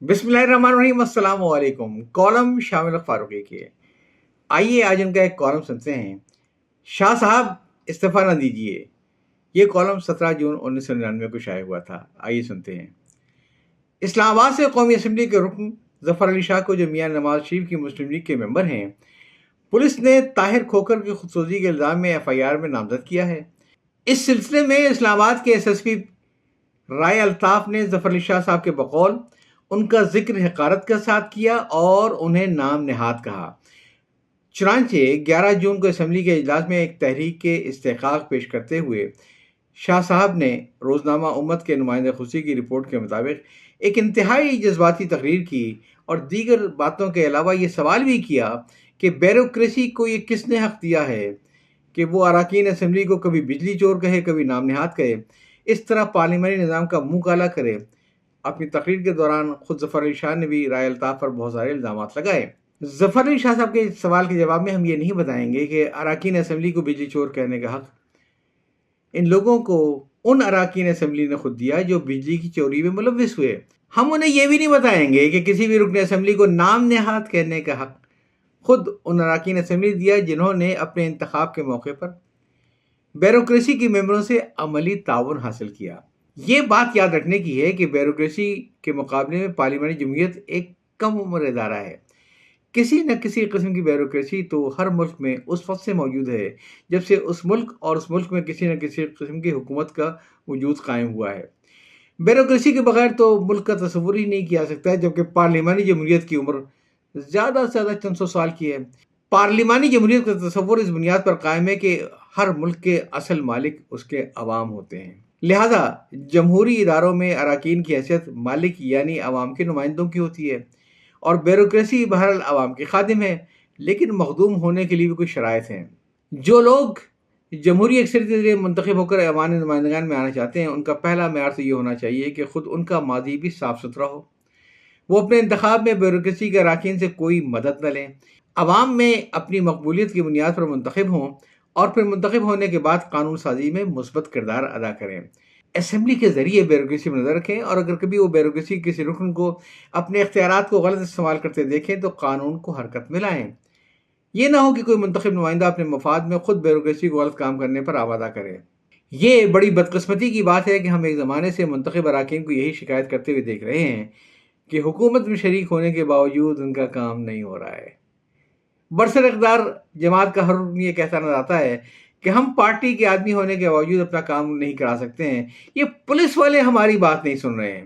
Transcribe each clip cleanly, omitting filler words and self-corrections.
बिस्मिल्लाहिर्रहमानिर्रहीम। अस्सलाम वालेकुम। कॉलम शामिल फारूकी की है। आइए आज उनका एक कॉलम सुनते हैं। शाह साहब इस्तीफा न दीजिए। ये कॉलम 17 जून 1999 को शाया हुआ था। आइए सुनते हैं। इस्लामाबाद से कौमी असम्बली के रुकन जफर अली शाह को, जो मियां नवाज शरीफ की मुस्लिम लीग के मेंबर हैं, पुलिस ने ताहिर खोखर की खुदसोजी के इल्जाम में FIR में नामजद किया है। इस सिलसिले में इस्लामाबाद के SSP राय अल्ताफ ने जफर अली शाह साहब के बकौल उनका जिक्र हकारत के साथ किया और उन्हें नाम नेहाद कहा। चुनांचे 11 जून को असम्बली के इजलास में एक तहरीक के इस्तेकाक पेश करते हुए शाह साहब ने रोजनामा उम्मत के नुमाइंदा खुशी की रिपोर्ट के मुताबिक एक इंतहाई जज्बाती तकरीर की और दीगर बातों के अलावा ये सवाल भी किया कि ब्यूरोक्रेसी को ये किसने हक दिया है कि वो अरकान असम्बली को कभी बिजली चोर कहे, कभी नाम नेहाद कहे, इस तरह पार्लियामानी निज़ाम का मुंह काला करे। अपनी तकरीर के दौरान खुद जफर अली शाह ने भी राय अल्ताफ पर बहुत सारे इल्ज़ाम लगाए। जफर अली शाह साहब के सवाल के जवाब में हम ये नहीं बताएंगे कि अरकान असम्बली को बिजली चोर कहने का हक इन लोगों को उन अरकान असम्बली ने खुद दिया जो बिजली की चोरी में मुलव्विस हुए। हम उन्हें यह भी नहीं बताएंगे कि किसी भी रुकन असम्बली को नाम नेहाद कहने का हक खुद उन अरकान असम्बली दिया जिन्होंने अपने इंतखाब के मौके पर ब्यूरोक्रेसी के मेंबरों से अमली ताउन हासिल किया। ये बात याद रखने की है कि ब्यूरोक्रेसी के मुकाबले में पार्लियामानी जमहूरियत एक कम उम्र इदारा है। किसी न किसी किस्म की ब्यूरोक्रेसी तो हर मुल्क में उस वक्त से मौजूद है जब से उस मुल्क में किसी न किसी किस्म की हुकूमत का वजूद कायम हुआ है। ब्यूरोक्रेसी के बगैर तो मुल्क का तस्वुर ही नहीं किया सकता है, जबकि पार्लियामानी जमहूरियत की उम्र ज़्यादा से ज़्यादा 300 साल की है। पार्लियामानी जमहूरियत का तस्वुर इस बुनियाद पर कायम है कि हर मुल्क के असल मालिक उसके अवाम होते हैं। लिहाजा जमहूरी इदारों में अरकान की हैसियत मालिक यानी अवाम के नुमाइंदों की होती है और ब्यूरोक्रेसी बहरहाल अवाम के खादिम है, लेकिन मखदूम होने के लिए भी कुछ शराइत हैं। जो लोग जमहूरी अक्सरियत के जरिए मुंतखब होकर ऐवान नुमाइंदगान में आना चाहते हैं, उनका पहला मेयार तो ये होना चाहिए कि खुद उनका माजी भी साफ सुथरा हो। वो अपने इंतखाब में ब्यूरोक्रेसी के अरकान से कोई मदद न लें, अवाम में अपनी मकबूलियत की बुनियाद पर मुंतखब हों और फिर मुंतखब होने के बाद कानून साजी में मुस्बत किरदार अदा करें। असम्बली के ज़रिए ब्यूरोक्रेसी पर नज़र रखें और अगर कभी वो ब्यूरोक्रेसी किसी रुकन को अपने इख्तियारात को गलत इस्तेमाल करते देखें तो कानून को हरकत में लाएं। ये ना हो कि कोई मुंतखब नुमाइंदा अपने मफाद में खुद ब्यूरोक्रेसी को गलत काम करने पर आवादा करे। ये बड़ी बदकिस्मती की बात है कि हम एक ज़माने से मुंतखब अरकान को यही शिकायत करते हुए देख रहे हैं कि हुकूमत में शरीक होने के बावजूद उनका काम नहीं हो रहा है। बरसर इक़्तिदार जमात का हर रुकन ये कहता नजर आता है कि हम पार्टी के आदमी होने के बावजूद अपना काम नहीं करा सकते हैं। ये पुलिस वाले हमारी बात नहीं सुन रहे हैं।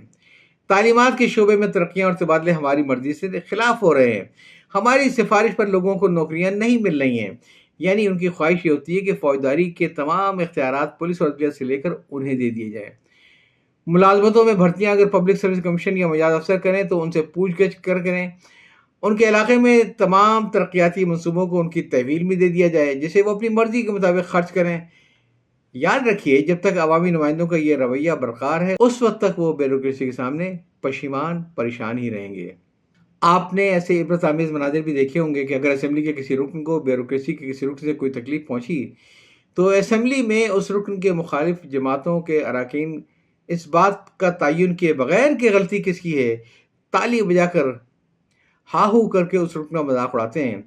तालीमात के शोबे में तरक्कियाँ और तबादले हमारी मर्जी से खिलाफ हो रहे हैं। हमारी सिफारिश पर लोगों को नौकरियाँ नहीं मिल रही हैं। यानी उनकी ख्वाहिश ये होती है कि फौजदारी के तमाम इख्तियारात पुलिस और अदलिया से लेकर उन्हें दे दिए जाएँ। मुलाजमतों में भर्तियाँ अगर पब्लिक सर्विस कमीशन या मजाज अफसर करें तो उनसे पूछ गछ करें। उनके इलाके में तमाम तरक्याती मनसूबों को उनकी तहवील में दे दिया जाए जिसे वो अपनी मर्जी के मुताबिक खर्च करें। याद रखिए, जब तक अवामी नुमाइंदों का ये रवैया बरकरार है उस वक्त तक वो ब्यूरोक्रेसी के सामने परेशान ही रहेंगे। आपने ऐसे इबरत आमेज़ मनाजिर भी देखे होंगे कि अगर असम्बली के किसी रुकन को ब्यूरोक्रेसी के किसी रुकन से कोई तकलीफ पहुंची तो असम्बली में उस रुकन के मुखालिफ जमातों के अरकान इस बात का तयन किए बगैर कि गलती किसकी है, ताली बजाकर हाहू करके उस रुकन का मजाक उड़ाते हैं,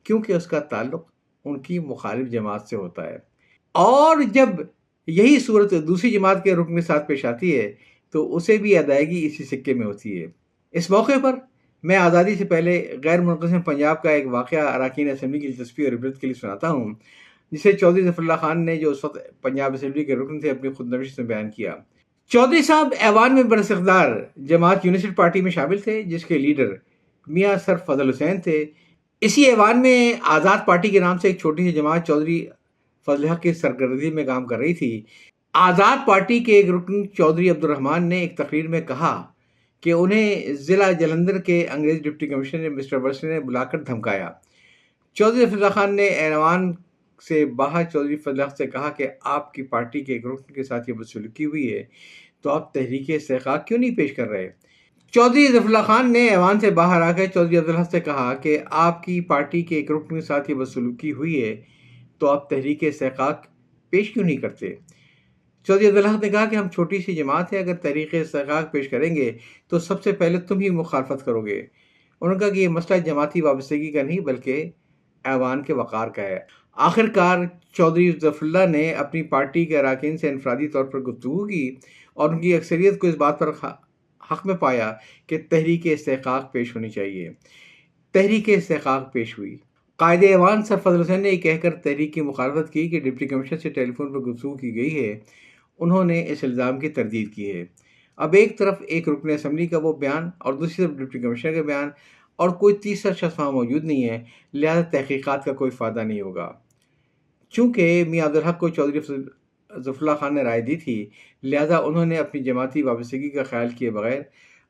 क्योंकि उसका ताल्लुक उनकी मुखालिफ जमात से होता है। और जब यही सूरत दूसरी जमात के रुकन के साथ पेश आती है तो उसे भी अदायगी इसी सिक्के में होती है। इस मौके पर मैं आज़ादी से पहले गैर मुनक़सिम पंजाब का एक वाक़या अरकान असम्बली की दिलचस्पी और इबरत के लिए सुनाता हूँ, जिसे चौधरी ज़फ़रुल्लाह खान ने, जो उस वक्त पंजाब असम्बली के रुकन थे, अपनी खुदनविश में बयान किया। चौधरी साहब ऐवान में बरइख्तियार जमात यूनिटेड पार्टी में शामिल थे, जिसके लीडर मियाँ सर फजल हुसैन थे। इसी ऐवान में आज़ाद पार्टी के नाम से एक छोटी सी जमात चौधरी फजल हक की सरगर्दी में काम कर रही थी। आज़ाद पार्टी के एक रुकन चौधरी अब्दुल रहमान ने एक तकरीर में कहा कि उन्हें ज़िला जलंधर के अंग्रेज़ डिप्टी कमिश्नर मिस्टर वर्सी ने बुलाकर धमकाया। चौधरी फजल खान ने ऐवान से बाहर चौधरी फजल हक से कहा कि आपकी पार्टी के एक रुकन के साथ ये बदसलूकी हुई है तो आप तहरीक इस्तेकाक क्यों नहीं पेश कर रहे। चौधरी ज़फ़रुल्लाह खान ने ऐवान से बाहर आकर चौधरी अब्दुल हक से कहा कि आपकी पार्टी के एक रुकन के साथ ये बदसलूकी हुई है तो आप तहरीक इस्तेकाक पेश क्यों नहीं करते। چودھری عبدالحق نے کہا کہ ہم چھوٹی سی جماعت ہے، اگر تحریک استحقاق پیش کریں گے تو سب سے پہلے تم ہی مخالفت کرو گے۔ انہوں نے کہا کہ یہ مسئلہ جماعتی وابستگی کا نہیں بلکہ ایوان کے وقار کا ہے۔ آخر کار چودھری ظفر اللہ نے اپنی پارٹی کے اراکین سے انفرادی طور پر گفتگو کی اور ان کی اکثریت کو اس بات پر حق میں پایا کہ تحریک استحقاق پیش ہونی چاہیے۔ تحریک استحقاق پیش ہوئی۔ قائد ایوان سر فضل حسین نے یہ کہہ کر تحریک کی مخالفت کی کہ ڈپٹی کمشنر سے ٹیلی فون پر گفتگو کی گئی ہے۔ انہوں نے اس الزام کی تردید کی ہے۔ اب ایک طرف ایک رکن اسمبلی کا وہ بیان اور دوسری طرف ڈپٹی کمشنر کا بیان اور کوئی تیسرا شخص وہاں موجود نہیں ہے، لہذا تحقیقات کا کوئی فائدہ نہیں ہوگا۔ چونکہ میاں عبدالحق کو چودھری ظفر اللہ خان نے رائے دی تھی، لہذا انہوں نے اپنی جماعتی وابستگی کا خیال کیے بغیر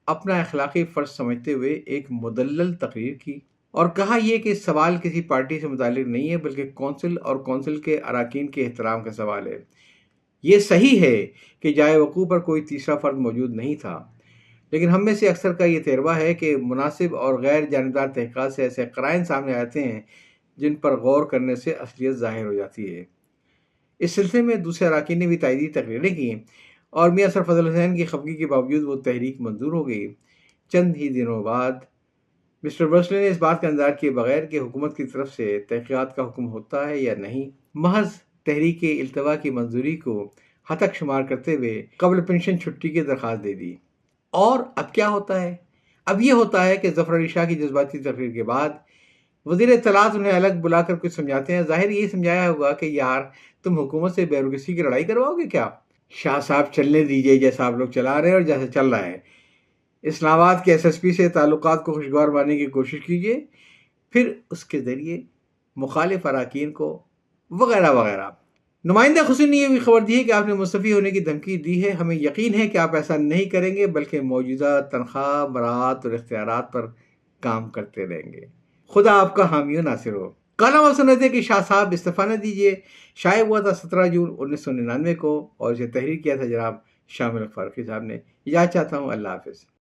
اپنا اخلاقی فرض سمجھتے ہوئے ایک مدلل تقریر کی اور کہا یہ کہ سوال کسی پارٹی سے متعلق نہیں ہے بلکہ کونسل اور کونسل کے اراکین کے احترام کا سوال ہے۔ یہ صحیح ہے کہ جائے وقوع پر کوئی تیسرا فرد موجود نہیں تھا، لیکن ہم میں سے اکثر کا یہ تجربہ ہے کہ مناسب اور غیر جانبدار تحقیقات سے ایسے قرائن سامنے آتے ہیں جن پر غور کرنے سے اصلیت ظاہر ہو جاتی ہے۔ اس سلسلے میں دوسرے اراکین نے بھی تائیدی تقریریں کی اور میاں سر فضل حسین کی خفگی کے باوجود وہ تحریک منظور ہو گئی۔ چند ہی دنوں بعد مسٹر برسلے نے اس بات کا انتظار کیے بغیر کہ حکومت کی طرف سے تحقیقات کا حکم ہوتا ہے یا نہیں، محض تحریک التوا کی منظوری کو ہتک شمار کرتے ہوئے قبل پنشن چھٹی کی درخواست دے دی۔ اور اب کیا ہوتا ہے؟ اب یہ ہوتا ہے کہ ظفر علی شاہ کی جذباتی تقریر کے بعد وزیر اطلاعات انہیں الگ بلا کر کچھ سمجھاتے ہیں۔ ظاہر یہ سمجھایا ہوگا کہ یار تم حکومت سے بیروکریسی کی لڑائی کرواؤ گے کیا؟ شاہ صاحب چلنے دیجئے جیسا آپ لوگ چلا رہے ہیں اور جیسا چل رہا ہے۔ اسلام آباد کے SSP سے تعلقات کو خوشگوار بنانے کی کوشش کیجیے، پھر اس کے ذریعے مخالف اراکین کو وغیرہ وغیرہ۔ نمائندہ حسین نے یہ بھی خبر دی ہے کہ آپ نے مستعفی ہونے کی دھمکی دی ہے۔ ہمیں یقین ہے کہ آپ ایسا نہیں کریں گے بلکہ موجودہ تنخواہ، برات اور اختیارات پر کام کرتے رہیں گے۔ خدا آپ کا حامی و ناصر ہو۔ کالم آپ سن رہے تھے کہ شاہ صاحب استعفیٰ نہ دیجیے، شائع ہوا تھا 17 جون 1999 کو اور اسے تحریر کیا تھا جناب شاہ ملک فاروقی صاحب نے۔ اجازت چاہتا ہوں، اللہ حافظ۔